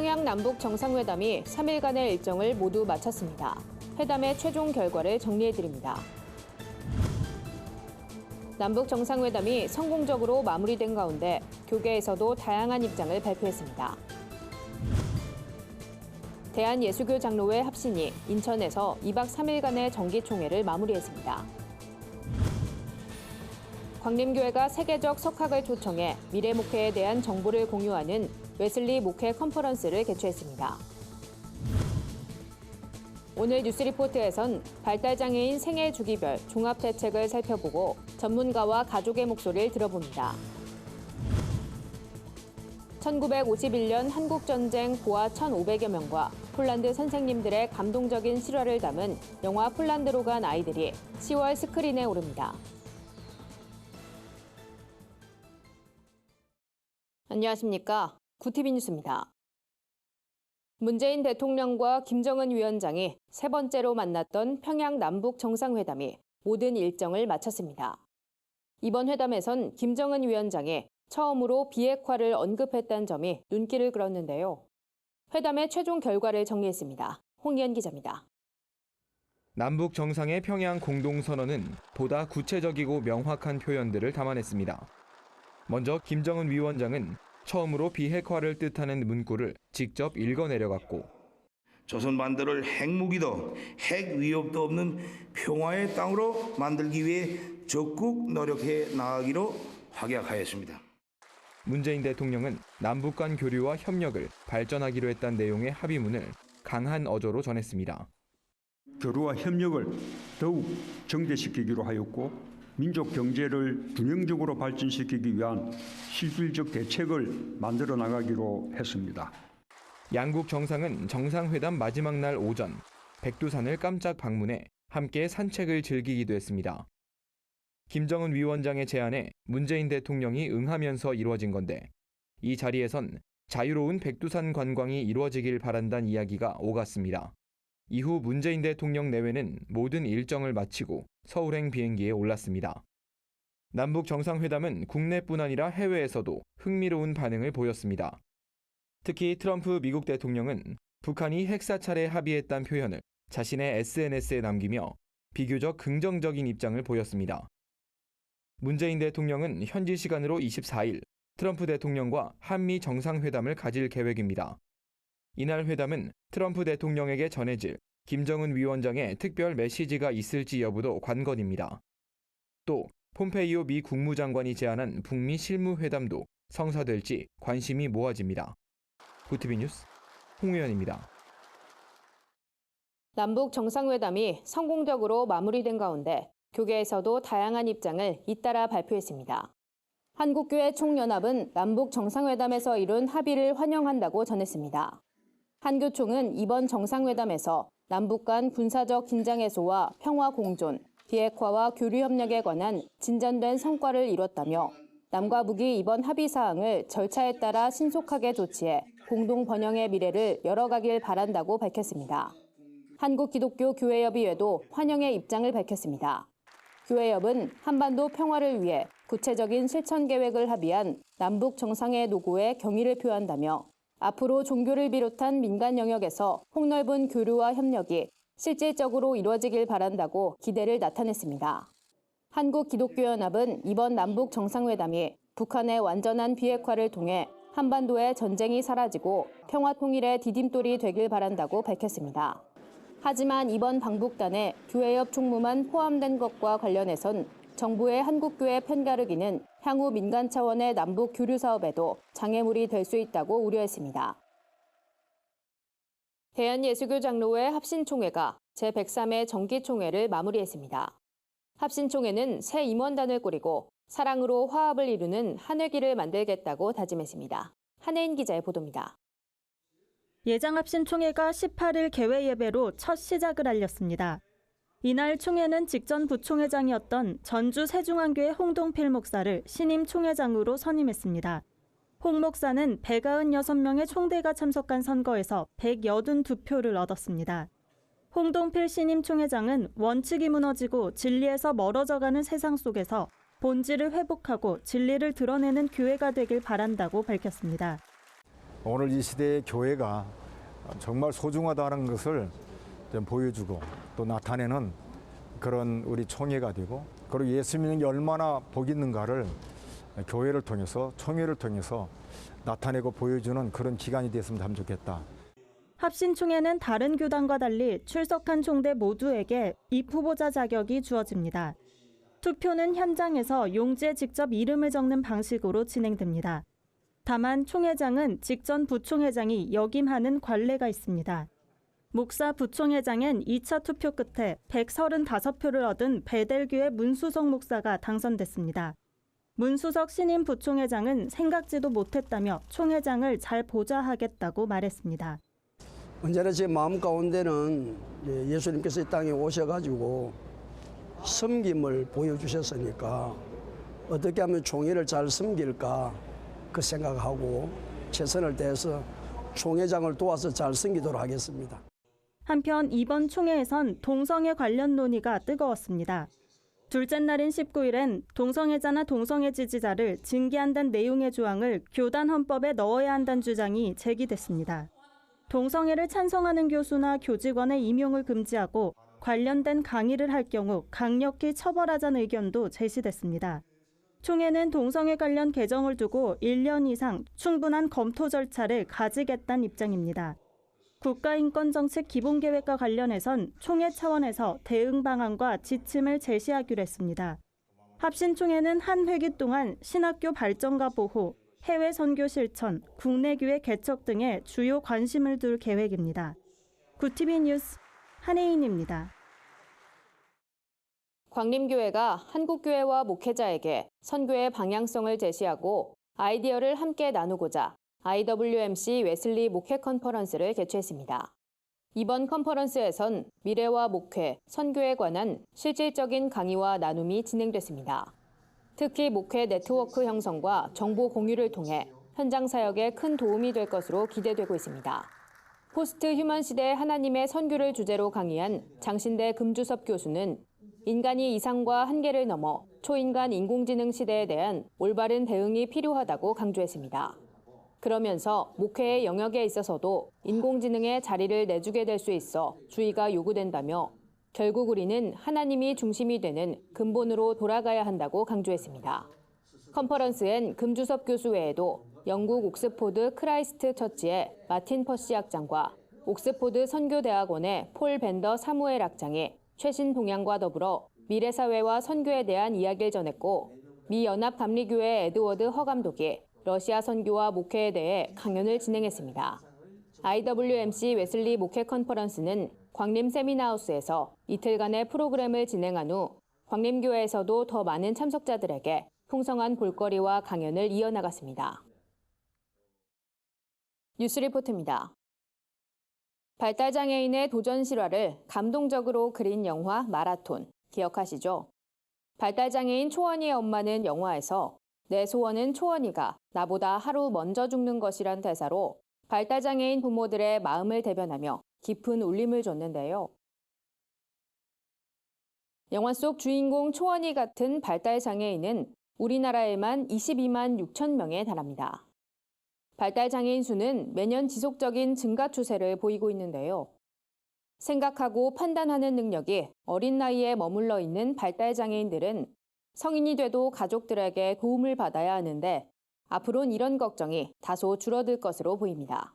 평양 남북 정상회담이 3일간의 일정을 모두 마쳤습니다. 회담의 최종 결과를 정리해드립니다. 남북 정상회담이 성공적으로 마무리된 가운데 교계에서도 다양한 입장을 발표했습니다. 대한예수교 장로회 합신이 인천에서 2박 3일간의 정기총회를 마무리했습니다. 광림교회가 세계적 석학을 초청해 미래 목회에 대한 정보를 공유하는 웨슬리 목회 컨퍼런스를 개최했습니다. 오늘 뉴스리포트에선 발달장애인 생애 주기별 종합대책을 살펴보고 전문가와 가족의 목소리를 들어봅니다. 1951년 한국전쟁 고아 1,500여 명과 폴란드 선생님들의 감동적인 실화를 담은 영화 폴란드로 간 아이들이 10월 스크린에 오릅니다. 안녕하십니까. 구티비 뉴스입니다. 문재인 대통령과 김정은 위원장이 세 번째로 만났던 평양 남북 정상회담이 모든 일정을 마쳤습니다. 이번 회담에선 김정은 위원장이 처음으로 비핵화를 언급했다는 점이 눈길을 끌었는데요. 회담의 최종 결과를 정리했습니다. 홍희연 기자입니다. 남북 정상의 평양 공동선언은 보다 구체적이고 명확한 표현들을 담아냈습니다. 먼저 김정은 위원장은 처음으로 비핵화를 뜻하는 문구를 직접 읽어내려갔고, 조선 반도를 핵무기도 핵 위협도 없는 평화의 땅으로 만들기 위해 적극 노력해 나가기로 확약하였습니다. 문재인 대통령은 남북 간 교류와 협력을 발전하기로 했다는 내용의 합의문을 강한 어조로 전했습니다. 교류와 협력을 더욱 정대시키기로 하였고, 민족 경제를 균형적으로 발전시키기 위한 실질적 대책을 만들어 나가기로 했습니다. 양국 정상은 정상회담 마지막 날 오전 백두산을 깜짝 방문해 함께 산책을 즐기기도 했습니다. 김정은 위원장의 제안에 문재인 대통령이 응하면서 이루어진 건데, 이 자리에선 자유로운 백두산 관광이 이루어지길 바란다는 이야기가 오갔습니다. 이후 문재인 대통령 내외는 모든 일정을 마치고 서울행 비행기에 올랐습니다. 남북 정상회담은 국내뿐 아니라 해외에서도 흥미로운 반응을 보였습니다. 특히 트럼프 미국 대통령은 북한이 핵사찰에 합의했다는 표현을 자신의 SNS에 남기며 비교적 긍정적인 입장을 보였습니다. 문재인 대통령은 현지 시간으로 24일 트럼프 대통령과 한미 정상회담을 가질 계획입니다. 이날 회담은 트럼프 대통령에게 전해질 김정은 위원장의 특별 메시지가 있을지 여부도 관건입니다. 또 폼페이오 미 국무장관이 제안한 북미 실무회담도 성사될지 관심이 모아집니다. 구티비 뉴스 홍우연입니다. 남북 정상회담이 성공적으로 마무리된 가운데 교계에서도 다양한 입장을 잇따라 발표했습니다. 한국교회 총연합은 남북 정상회담에서 이룬 합의를 환영한다고 전했습니다. 한교총은 이번 정상회담에서 남북 간 군사적 긴장 해소와 평화 공존, 비핵화와 교류 협력에 관한 진전된 성과를 이뤘다며 남과 북이 이번 합의 사항을 절차에 따라 신속하게 조치해 공동 번영의 미래를 열어가길 바란다고 밝혔습니다. 한국기독교교회협의회도 환영의 입장을 밝혔습니다. 교회협은 한반도 평화를 위해 구체적인 실천 계획을 합의한 남북 정상회 노고에 경의를 표한다며 앞으로 종교를 비롯한 민간 영역에서 폭넓은 교류와 협력이 실질적으로 이루어지길 바란다고 기대를 나타냈습니다. 한국기독교연합은 이번 남북 정상회담이 북한의 완전한 비핵화를 통해 한반도의 전쟁이 사라지고 평화 통일의 디딤돌이 되길 바란다고 밝혔습니다. 하지만 이번 방북단에 교회협 총무만 포함된 것과 관련해선 정부의 한국교회 편가르기는 향후 민간 차원의 남북 교류 사업에도 장애물이 될 수 있다고 우려했습니다. 대한예수교 장로회 합신총회가 제103회 정기총회를 마무리했습니다. 합신총회는 새 임원단을 꾸리고 사랑으로 화합을 이루는 하늘길을 만들겠다고 다짐했습니다. 한혜인 기자의 보도입니다. 예장합신총회가 18일 개회 예배로 첫 시작을 알렸습니다. 이날 총회는 직전 부총회장이었던 전주 세중앙교회 홍동필 목사를 신임 총회장으로 선임했습니다. 홍 목사는 196명의 총대가 참석한 선거에서 182표를 얻었습니다. 홍동필 신임 총회장은 원칙이 무너지고 진리에서 멀어져가는 세상 속에서 본질을 회복하고 진리를 드러내는 교회가 되길 바란다고 밝혔습니다. 오늘 이 시대의 교회가 정말 소중하다는 것을 좀 보여주고 또 나타내는 그런 우리 총회가 되고, 그리고 예수 믿는 게 얼마나 복 있는가를 교회를 통해서, 총회를 통해서 나타내고 보여주는 그런 기간이 됐으면 참 좋겠다. 합신총회는 다른 교단과 달리 출석한 총대 모두에게 입 후보자 자격이 주어집니다. 투표는 현장에서 용지에 직접 이름을 적는 방식으로 진행됩니다. 다만 총회장은 직전 부총회장이 역임하는 관례가 있습니다. 목사 부총회장은 2차 투표 끝에 135표를 얻은 베델교회 문수석 목사가 당선됐습니다. 문수석 신임 부총회장은 생각지도 못했다며 총회장을 잘 보좌 하겠다고 말했습니다. 언제나 제 마음 가운데는 예수님께서 이 땅에 오셔가지고 섬김을 보여주셨으니까 어떻게 하면 총회를 잘 섬길까 그 생각하고 최선을 다해서 총회장을 도와서 잘 섬기도록 하겠습니다. 한편 이번 총회에선 동성애 관련 논의가 뜨거웠습니다. 둘째 날인 19일엔 동성애자나 동성애 지지자를 징계한다는 내용의 조항을 교단 헌법에 넣어야 한다는 주장이 제기됐습니다. 동성애를 찬성하는 교수나 교직원의 임용을 금지하고 관련된 강의를 할 경우 강력히 처벌하자는 의견도 제시됐습니다. 총회는 동성애 관련 개정을 두고 1년 이상 충분한 검토 절차를 가지겠다는 입장입니다. 국가인권정책 기본계획과 관련해선 총회 차원에서 대응 방안과 지침을 제시하기로 했습니다. 합신총회는 한 회기 동안 신학교 발전과 보호, 해외 선교 실천, 국내 교회 개척 등에 주요 관심을 둘 계획입니다. 구티비 뉴스 한혜인입니다. 광림교회가 한국교회와 목회자에게 선교의 방향성을 제시하고 아이디어를 함께 나누고자 IWMC 웨슬리 목회 컨퍼런스를 개최했습니다. 이번 컨퍼런스에선 미래와 목회, 선교에 관한 실질적인 강의와 나눔이 진행됐습니다. 특히 목회 네트워크 형성과 정보 공유를 통해 현장 사역에 큰 도움이 될 것으로 기대되고 있습니다. 포스트 휴먼 시대 하나님의 선교를 주제로 강의한 장신대 금주섭 교수는 인간이 이상과 한계를 넘어 초인간 인공지능 시대에 대한 올바른 대응이 필요하다고 강조했습니다. 그러면서 목회의 영역에 있어서도 인공지능에 자리를 내주게 될 수 있어 주의가 요구된다며 결국 우리는 하나님이 중심이 되는 근본으로 돌아가야 한다고 강조했습니다. 컨퍼런스엔 금주섭 교수 외에도 영국 옥스포드 크라이스트 처치의 마틴 퍼시 학장과 옥스포드 선교대학원의 폴 벤더 사무엘 학장이 최신 동향과 더불어 미래사회와 선교에 대한 이야기를 전했고, 미 연합감리교회 에드워드 허 감독이 러시아 선교와 목회에 대해 강연을 진행했습니다. IWMC 웨슬리 목회 컨퍼런스는 광림 세미나하우스에서 이틀간의 프로그램을 진행한 후 광림교회에서도 더 많은 참석자들에게 풍성한 볼거리와 강연을 이어나갔습니다. 뉴스리포트입니다. 발달장애인의 도전 실화를 감동적으로 그린 영화 마라톤, 기억하시죠? 발달장애인 초원이의 엄마는 영화에서 내 소원은 초원이가 나보다 하루 먼저 죽는 것이란 대사로 발달장애인 부모들의 마음을 대변하며 깊은 울림을 줬는데요. 영화 속 주인공 초원이 같은 발달장애인은 우리나라에만 22만 6천 명에 달합니다. 발달장애인 수는 매년 지속적인 증가 추세를 보이고 있는데요. 생각하고 판단하는 능력이 어린 나이에 머물러 있는 발달장애인들은 성인이 돼도 가족들에게 도움을 받아야 하는데 앞으로는 이런 걱정이 다소 줄어들 것으로 보입니다.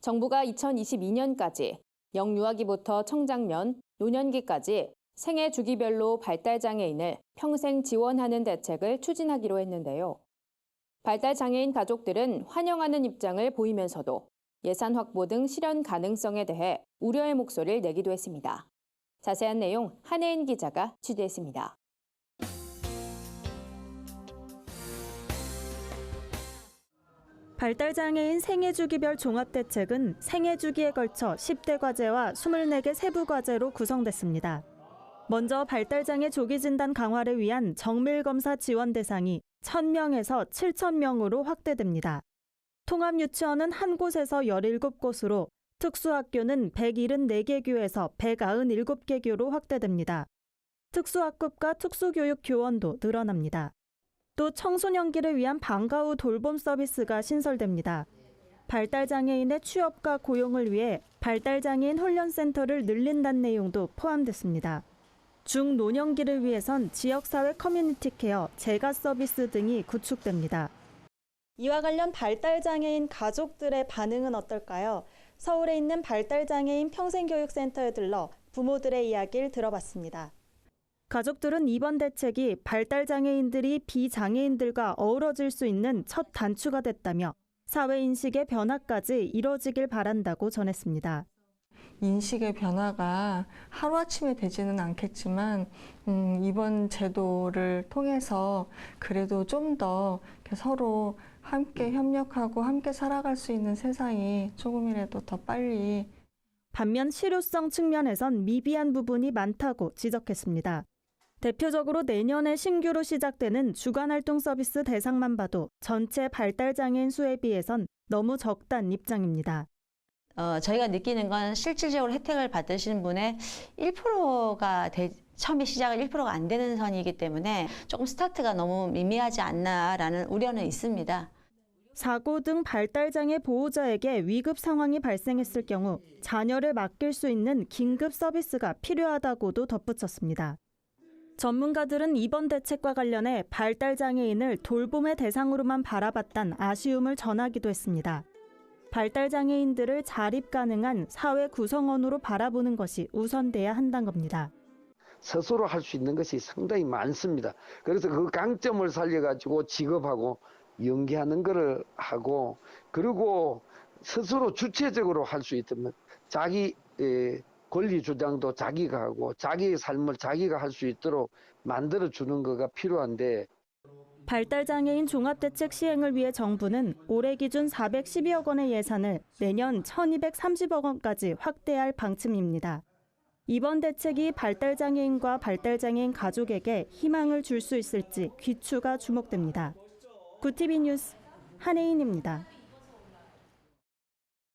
정부가 2022년까지 영유아기부터 청장년, 노년기까지 생애 주기별로 발달장애인을 평생 지원하는 대책을 추진하기로 했는데요. 발달장애인 가족들은 환영하는 입장을 보이면서도 예산 확보 등 실현 가능성에 대해 우려의 목소리를 내기도 했습니다. 자세한 내용 한혜인 기자가 취재했습니다. 발달장애인 생애주기별 종합대책은 생애주기에 걸쳐 10대 과제와 24개 세부 과제로 구성됐습니다. 먼저 발달장애 조기 진단 강화를 위한 정밀검사 지원 대상이 1,000명에서 7,000명으로 확대됩니다. 통합유치원은 한 곳에서 17곳으로, 특수학교는 174개 교에서 197개 교로 확대됩니다. 특수학급과 특수교육 교원도 늘어납니다. 또 청소년기를 위한 방과 후 돌봄 서비스가 신설됩니다. 발달장애인의 취업과 고용을 위해 발달장애인 훈련센터를 늘린다는 내용도 포함됐습니다. 중노년기를 위해선 지역사회 커뮤니티 케어, 재가 서비스 등이 구축됩니다. 이와 관련 발달장애인 가족들의 반응은 어떨까요? 서울에 있는 발달장애인 평생교육센터에 들러 부모들의 이야기를 들어봤습니다. 가족들은 이번 대책이 발달장애인들이 비장애인들과 어우러질 수 있는 첫 단추가 됐다며 사회인식의 변화까지 이뤄지길 바란다고 전했습니다. 인식의 변화가 하루아침에 되지는 않겠지만 이번 제도를 통해서 그래도 좀 더 서로 함께 협력하고 함께 살아갈 수 있는 세상이 조금이라도 더 빨리. 반면 실효성 측면에선 미비한 부분이 많다고 지적했습니다. 대표적으로 내년에 신규로 시작되는 주간활동 서비스 대상만 봐도 전체 발달장애인 수에 비해선 너무 적다는 입장입니다. 저희가 느끼는 건 실질적으로 혜택을 받으시는 분의 1%가 처음에 시작은 1%가 안 되는 선이기 때문에 조금 스타트가 너무 미미하지 않나라는 우려는 있습니다. 사고 등 발달장애 보호자에게 위급 상황이 발생했을 경우 자녀를 맡길 수 있는 긴급 서비스가 필요하다고도 덧붙였습니다. 전문가들은 이번 대책과 관련해 발달장애인을 돌봄의 대상으로만 바라봤단 아쉬움을 전하기도 했습니다. 발달장애인들을 자립 가능한 사회 구성원으로 바라보는 것이 우선돼야 한다는 겁니다. 스스로 할 수 있는 것이 상당히 많습니다. 그래서 그 강점을 살려가지고 직업하고 연계하는 것을 하고, 그리고 스스로 주체적으로 할 수 있다면 자기 권리 주장도 자기가 하고 자기의 삶을 자기가 할 수 있도록 만들어주는 거가 필요한데, 발달장애인 종합대책 시행을 위해 정부는 올해 기준 412억 원의 예산을 내년 1230억 원까지 확대할 방침입니다. 이번 대책이 발달장애인과 발달장애인 가족에게 희망을 줄 수 있을지 귀추가 주목됩니다. 구TV 뉴스 한혜인입니다.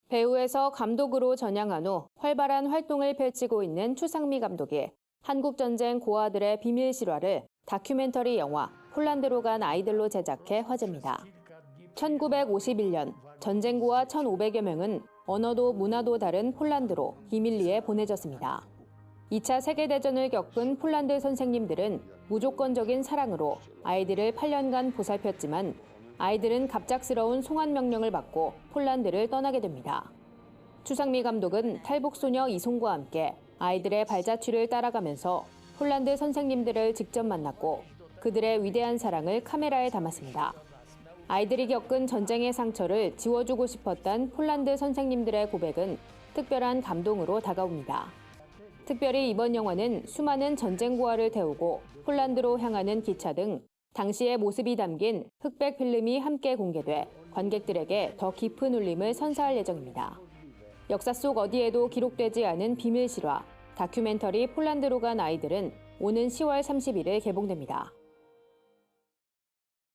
배우에서 감독으로 전향한 후 활발한 활동을 펼치고 있는 추상미 감독이 한국전쟁 고아들의 비밀 실화를 다큐멘터리 영화 폴란드로 간 아이들로 제작해 화제입니다. 1951년 전쟁 고아 1,500여 명은 언어도 문화도 다른 폴란드로 비밀리에 보내졌습니다. 2차 세계대전을 겪은 폴란드 선생님들은 무조건적인 사랑으로 아이들을 8년간 보살폈지만 아이들은 갑작스러운 송환 명령을 받고 폴란드를 떠나게 됩니다. 추상미 감독은 탈북소녀 이송과 함께 아이들의 발자취를 따라가면서 폴란드 선생님들을 직접 만났고 그들의 위대한 사랑을 카메라에 담았습니다. 아이들이 겪은 전쟁의 상처를 지워주고 싶었던 폴란드 선생님들의 고백은 특별한 감동으로 다가옵니다. 특별히 이번 영화는 수많은 전쟁 고아를 태우고 폴란드로 향하는 기차 등 당시의 모습이 담긴 흑백 필름이 함께 공개돼 관객들에게 더 깊은 울림을 선사할 예정입니다. 역사 속 어디에도 기록되지 않은 비밀 실화, 다큐멘터리 폴란드로 간 아이들은 오는 10월 30일에 개봉됩니다.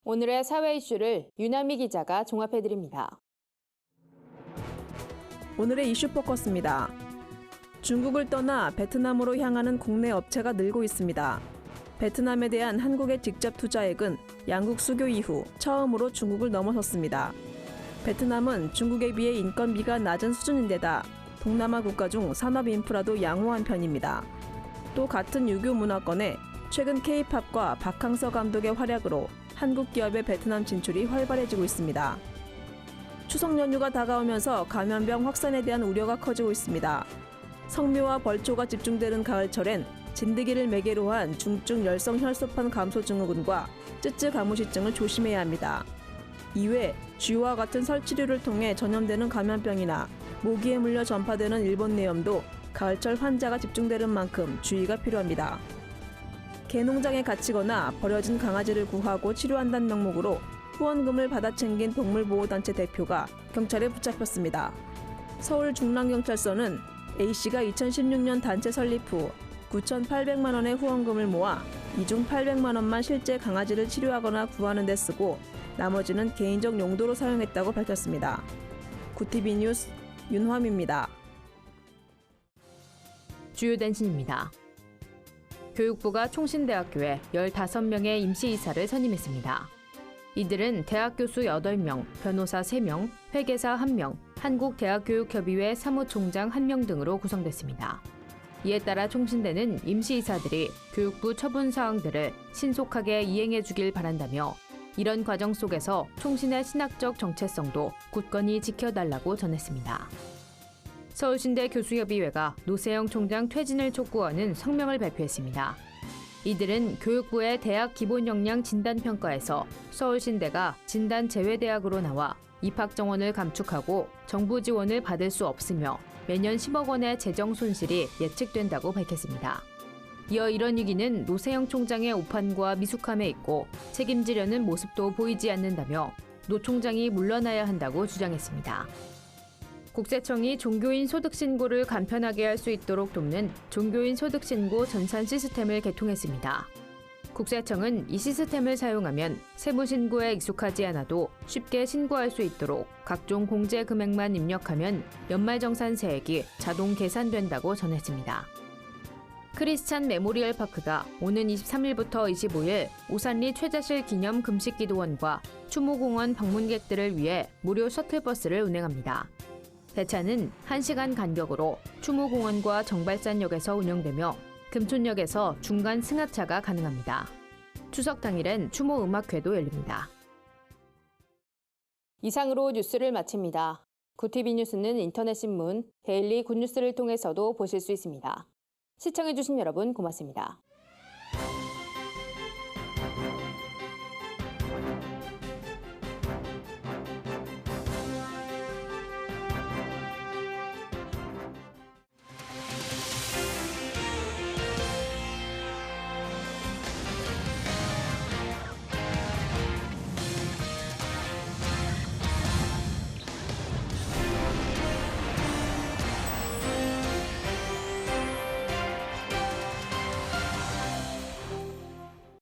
오늘의 사회 이슈를 유나미 기자가 종합해드립니다. 오늘의 이슈 포커스입니다. 중국을 떠나 베트남으로 향하는 국내 업체가 늘고 있습니다. 베트남에 대한 한국의 직접 투자액은 양국 수교 이후 처음으로 중국을 넘어섰습니다. 베트남은 중국에 비해 인건비가 낮은 수준인데다 동남아 국가 중 산업 인프라도 양호한 편입니다. 또 같은 유교 문화권에 최근 K-팝과 박항서 감독의 활약으로 한국 기업의 베트남 진출이 활발해지고 있습니다. 추석 연휴가 다가오면서 감염병 확산에 대한 우려가 커지고 있습니다. 성묘와 벌초가 집중되는 가을철엔 진드기를 매개로 한 중증 열성 혈소판 감소 증후군과 쯔쯔 가무시증을 조심해야 합니다. 이외 쥐와 같은 설치류를 통해 전염되는 감염병이나 모기에 물려 전파되는 일본 뇌염도 가을철 환자가 집중되는 만큼 주의가 필요합니다. 개농장에 갇히거나 버려진 강아지를 구하고 치료한다는 명목으로 후원금을 받아 챙긴 동물보호단체 대표가 경찰에 붙잡혔습니다. 서울 중랑경찰서는 A씨가 2016년 단체 설립 후 9,800만 원의 후원금을 모아 이 중 800만 원만 실제 강아지를 치료하거나 구하는 데 쓰고 나머지는 개인적 용도로 사용했다고 밝혔습니다. 구TV 뉴스 윤화미입니다. 주요 단신입니다. 교육부가 총신대학교에 15명의 임시이사를 선임했습니다. 이들은 대학 교수 8명, 변호사 3명, 회계사 1명, 한국대학교육협의회 사무총장 1명 등으로 구성됐습니다. 이에 따라 총신대는 임시이사들이 교육부 처분 사항들을 신속하게 이행해 주길 바란다며 이런 과정 속에서 총신의 신학적 정체성도 굳건히 지켜달라고 전했습니다. 서울신대 교수협의회가 노세영 총장 퇴진을 촉구하는 성명을 발표했습니다. 이들은 교육부의 대학 기본 역량 진단평가에서 서울신대가 진단 제외대학으로 나와 입학 정원을 감축하고 정부 지원을 받을 수 없으며 매년 10억 원의 재정 손실이 예측된다고 밝혔습니다. 이어 이런 위기는 노세영 총장의 오판과 미숙함에 있고 책임지려는 모습도 보이지 않는다며 노 총장이 물러나야 한다고 주장했습니다. 국세청이 종교인 소득신고를 간편하게 할 수 있도록 돕는 종교인 소득신고 전산 시스템을 개통했습니다. 국세청은 이 시스템을 사용하면 세무신고에 익숙하지 않아도 쉽게 신고할 수 있도록 각종 공제 금액만 입력하면 연말정산세액이 자동 계산된다고 전했습니다. 크리스찬 메모리얼 파크가 오는 23일부터 25일 오산리 최자실 기념 금식기도원과 추모공원 방문객들을 위해 무료 셔틀버스를 운행합니다. 배차는 1시간 간격으로 추모공원과 정발산역에서 운영되며 금촌역에서 중간 승하차가 가능합니다. 추석 당일엔 추모 음악회도 열립니다. 이상으로 뉴스를 마칩니다. 구TV 뉴스는 인터넷 신문 데일리 굿뉴스를 통해서도 보실 수 있습니다. 시청해주신 여러분 고맙습니다.